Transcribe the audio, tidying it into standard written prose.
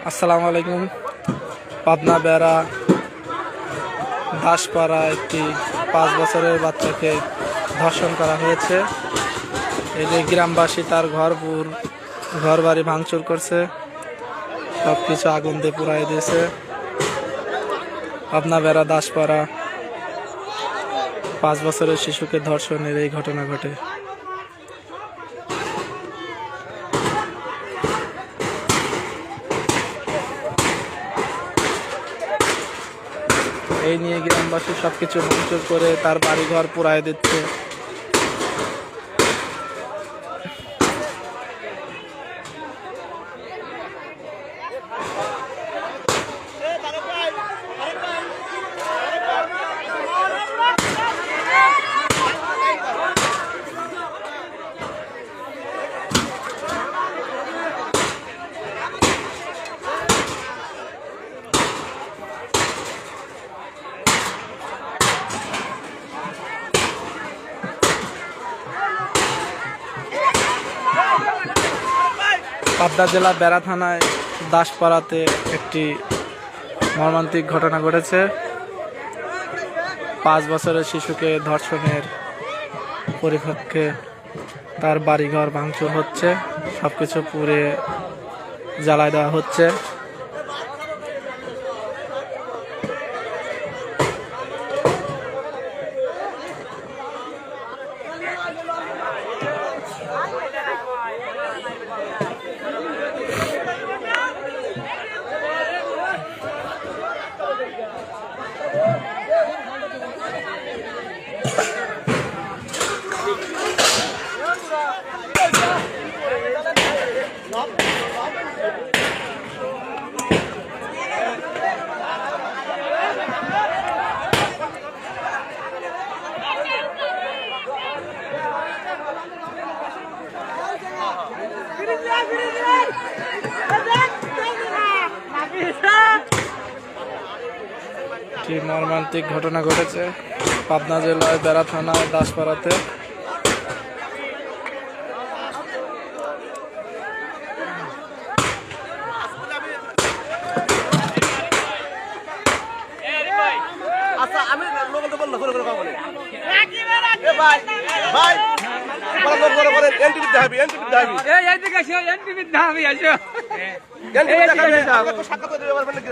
আসসালামু আলাইকুম। পাবনা বেড়া দাসপাড়া একটি 5 বছরের বাচ্চাকে ধর্ষণ করা হয়েছে। এই যে গ্রামবাসী তার ঘর বাড়ি ভাঙচুর করছে, সব কিছু আগুন দিয়ে পুড়াই দিয়েছে। পাবনা বেড়া দাসপাড়া 5 বছরের শিশুকে ধর্ষণের এই ঘটনা ঘটে। এই নিয়ে গ্রামবাসী সবকিছু ভাঙচুর করে তার বাড়িঘর পুড়ায় দিচ্ছে। পাবনা জেলা বেড়া থানায় দাসপাড়াতে একটি মর্মান্তিক ঘটনা ঘটেছে। 5 বছরের শিশুকে ধর্ষণের পরিপ্রেক্ষিতে তার বাড়িঘর ভাঙচুর হচ্ছে, সবকিছু পুড়ে জ্বালায় দেওয়া হচ্ছে। কি মর্মান্তিক ঘটনা ঘটেছে পাবনা জেলায় বেড়া থানায় দাসপাড়াতে। আচ্ছা আমি লোকাল তো বললো করে বলে এ ভাই ভাই বড় লোক করে এনটিভি দেখাবি এই এদিকে আসো এনটিভি দেখাবি আসো এনটিভি দেখাবি সাক্ষাৎ করে দিতে পারবেন